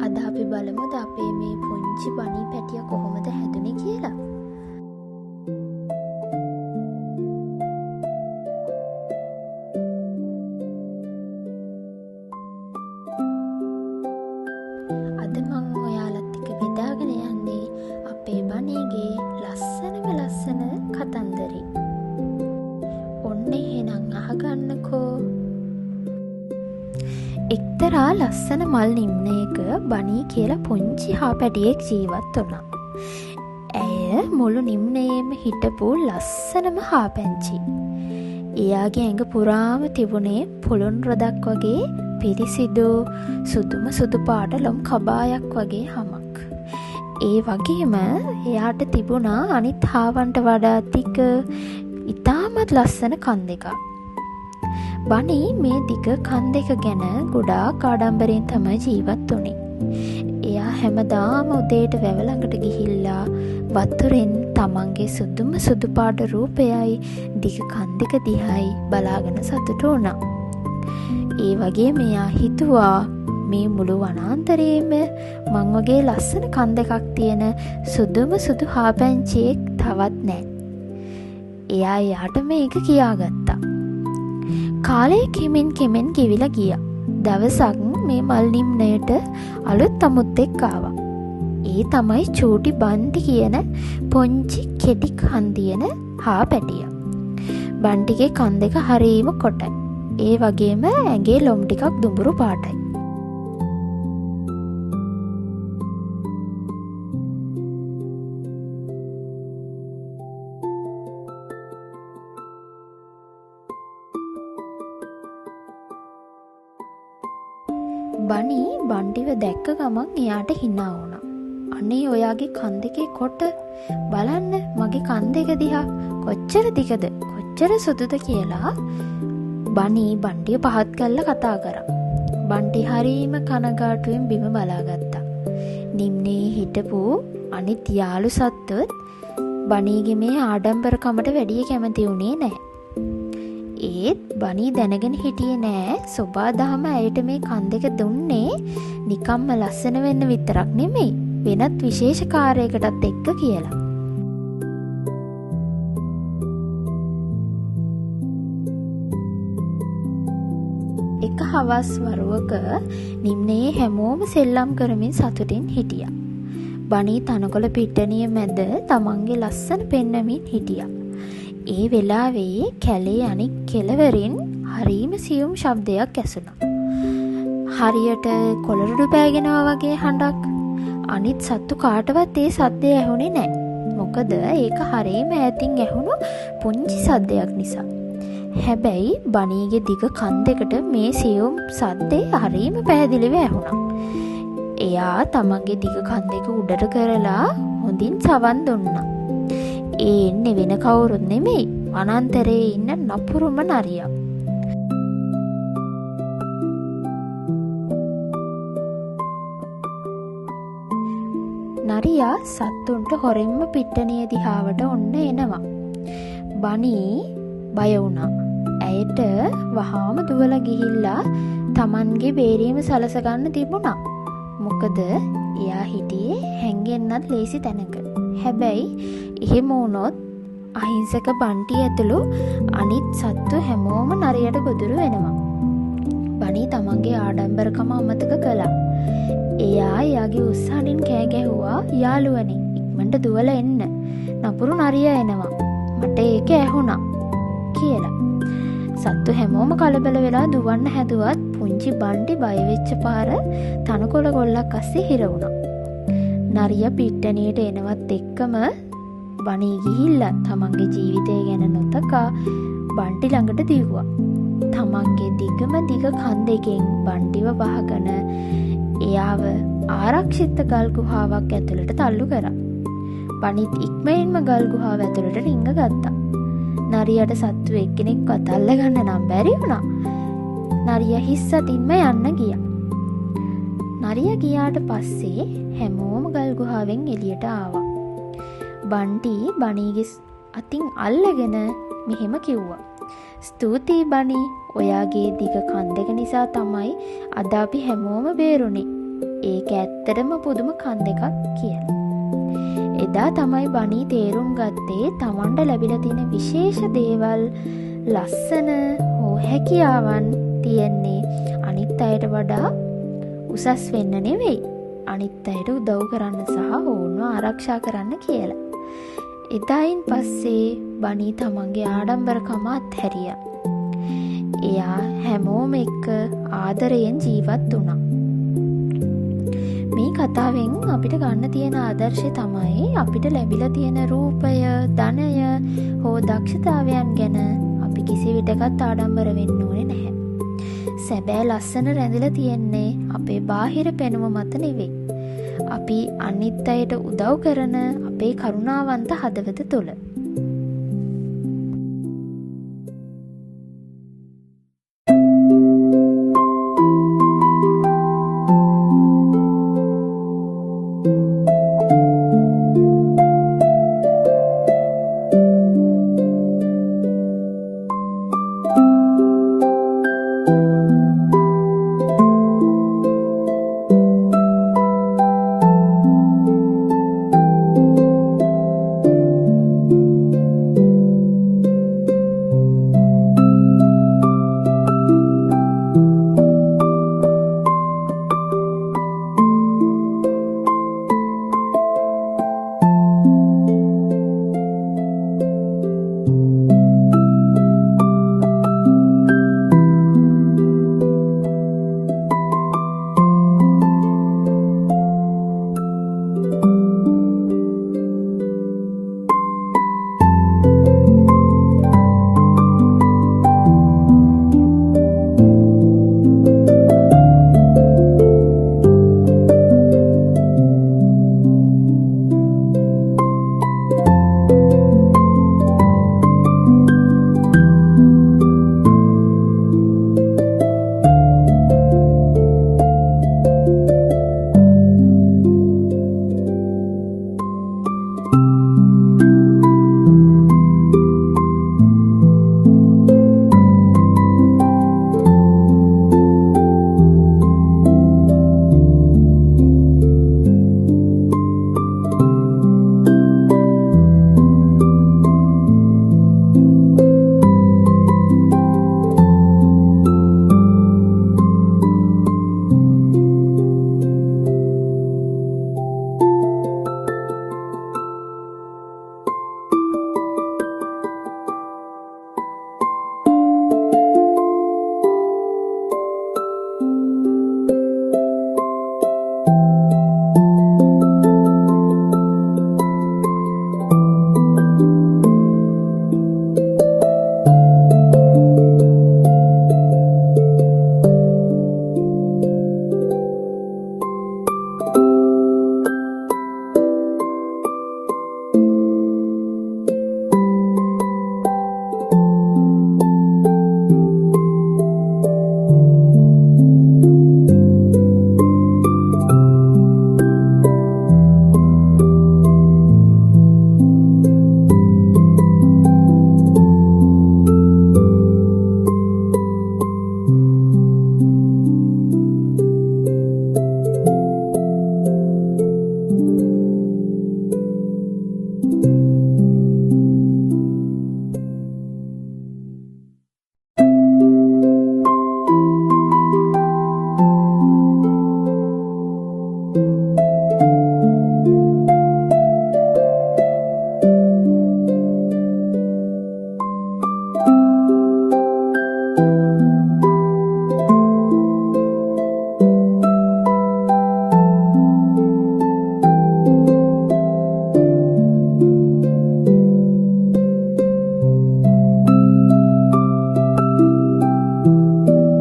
අද අපි බලමුද අපේ මේ පුංචි බනී පැටිය කොහොමද හැදුනේ කියලා. අද මම ඔයාලත් එක්ක බෙදාගෙන යන්නේ අපේ බනීගේ ලස්සන කතන්දරේ. ඔන්න එහෙනම් අහගන්නකෝ. එක්තරා ලස්සන මල් නිම්නයක බනී කියලා පුංචි හාපැටියෙක් ජීවත් වුණා. ඇය මුළු නිම්නයේම හිටපු ලස්සනම හාපැංචි. එයාගේ ඇඟ පුරාම තිබුණේ පුළුන් රොදක් වගේ පිරිසිදු සුදු පාට ලොම් කබායක් වගේ හමක්. ඒ වගේම එයාට තිබුණා අනිත් හාවන්ට වඩා තික ඉතාමත් ලස්සන කන් දෙකක්. බනී මේ දිග කන් දෙක ගැන ගොඩාක් ආඩම්බරෙන් තමයි ජීවත් වුණේ. එයා හැමදාම උදේට වැව ළඟට ගිහිල්ලා වතුරෙන් තමන්ගේ සුදු පාට රූපයයි දිග කන් දෙක දිහායි බලාගෙන සතුටු වුණා. ඒ වගේ මෙයා හිතුවා මේ මුළු වනාන්තරයේම මං වගේ ලස්සන කන් දෙකක් තියෙන සුදු හාපැංචියෙක් තවත් නැහැ. එයා එයාට මේක කියාගත්තා. කාලය කෙමෙන් ගෙවිලා ගියා. දවසක් මේ මල් නිම්නයට අලුත් අමුත්තෙක් ආවා. ඒ තමයි චූටි බන්ටි කියන පොන්චි කෙටි කන් තියෙන හාපැටිය. බන්ටිගේ කන් දෙක හරීම කොටයි. ඒ වගේම ඇඟේ ලොම් ටිකක් දුඹුරු පාටයි. බනී බන්ටිව දැක්ක ගමන් එයාට hina වුණා. අනේ ඔයාගේ කන් දෙකේ කොට බලන්න මගේ කන් දෙක දිහා කොච්චර දිගද කොච්චර සුදුද කියලා බනී බන්ටිව පහත් කරලා කතා කරා. බන්ටි හරීම කනගාටුවෙන් බිම බලාගත්තා. නිම්නේ හිටපු අනිත් යාළු සත්තුත් බනීගේ මේ ආඩම්බරකමට වැඩිය කැමති වුණේ නැහැ. ඒත් බනී දැනගෙන හිටියේ නෑ සොබාදහම ඇයට මේ කන් දෙක දුන්නේ නිකම්ම ලස්සන වෙන්න විතරක් නෙමෙයි වෙනත් විශේෂ කාර්යයකටත් එක්ක කියලා. එක හවස් වරුවක නිම්නයේ හැමෝම සෙල්ලම් කරමින් සතුටින් හිටියා. බනී තනකොළ පිට්ටනිය මැද තමන්ගේ ලස්සන පෙන්නමින් හිටියා. ඒ වෙලාවේ කැලේ අනික් කෙළවරින් හරීම සියුම් ශබ්දයක් ඇසුණා. හරියට කොළරොඩු පෑගෙනවා වගේ හඬක්. අනිත් සත්තු කාටවත් ඒ සද්දය ඇහුනේ නැහැ. මොකද ඒක හරීම ඈතින් ඇහුණු පුංචි සද්දයක් නිසා. හැබැයි බනීගේ දිග කන් දෙකට මේ සියුම් සද්දේ හරීම පැහැදිලිව ඇහුණා. එයා තමන්ගේ දිග කන් දෙක උඩට කරලා හොඳින් සවන් දුන්නා. ඒ එන්නේ වෙන කවුරුත් නෙමෙයි වනාන්තරයේ ඉන්න නපුරුම නරියා. නරියා සත්තුන්ට හොරෙන්ම පිට්ටනිය දිහාවට ඔන්න එනවා. බනී බය වුණා. ඇයට වහාම දුවලා ගිහිල්ලා Tamanගේ බේරීම සලසගන්න තිබුණා. මොකද එයා හිටියේ හැංගෙන්නත් ලේසි තැනක. හැබැයි එහෙම වුණොත් අහිංසක බන්ටි ඇතුළු අනිත් සත්තු හැමෝම නරියට ගොදුරු වෙනවා. බනී තමන්ගේ ආඩම්බරකම අමතක කළා. එයා එයාගේ උස්සහලින් කෑ ගැහුවා යාළුවනේ ඉක්මනට දුවලා එන්න. නපුරු නරියා එනවා. මට ඒක ඇහුණා කියලා. සත්තු හැමෝම කලබල වෙලා දුවන්න හැදුවත් පුංචි බන්ටි බය වෙච්ච පාර තනකොළ ගොල්ලක් අස්සේ හිර වුණා. නරියා පිට්ටනියට එනවත් එක්කම බනී ගිහිල්ලා තමන්ගේ ජීවිතය ගැන නොතකා බන්ටි ළඟට දිව්වා. තමන්ගේ දිග කන් දෙකෙන් බන්ටිව වහගෙන එයාව ආරක්ෂිත ගල් ගුහාවක් ඇතුළට තල්ලු කරා. බනිත් ඉක්මනින්ම ගල් ගුහාව ඇතුළට රිංග ගත්තා. නරියට සත්තු එක්කෙනෙක්වත් අල්ලගන්න නම් බැරි වුණා. නරියා හිස් අතින්ම යන්න ගියා. නරියා ගියාට පස්සේ හැමෝම ගල් ගුහාවෙන් එළියට ආවා. බන්ටි බනීගේ අතින් අල්ලගෙන මෙහෙම කිව්වා. ස්තුතියි බනී, ඔයාගේ දිග කන් දෙක නිසා තමයි අද අපි හැමෝම බේරුණේ. ඒක ඇත්ත ඇත්තටම පුදුම කන් දෙකක් කියලා. එදා තමයි බනී තේරුම් ගත්තේ තමන්ට ලැබිලා තියෙන විශේෂ දේවල්, ලස්සන හෝ හැකියාවන් තියෙන්නේ අනිත් අයට වඩා උසස් වෙන්න නෙවෙයි, අනිත් අයට උදව් කරන්න සහ ඔවුන්ව ආරක්ෂා කරන්න කියලා. එදායින් පස්සේ බනී තමන්ගේ ආඩම්බරකම අත්හැරියා. එයා හැමෝම එක්ක ආදරයෙන් ජීවත් වුණා. මේ කතාවෙන් අපිට ගන්න තියෙන ආදර්ශය තමයි අපිට ලැබිලා තියෙන රූපය, ධනය හෝ දක්ෂතාවයන් ගැන අපි කිසි විටකත් ආඩම්බර වෙන්න ඕනේ නැහැ. සැබෑ ලස්සන රැඳිලා තියෙන්නේ අපේ බාහිර පෙනුම මත නෙවෙයි. අපි අනිත් අයට උදව් කරන අපේ කරුණාවන්ත හදවත තුළ.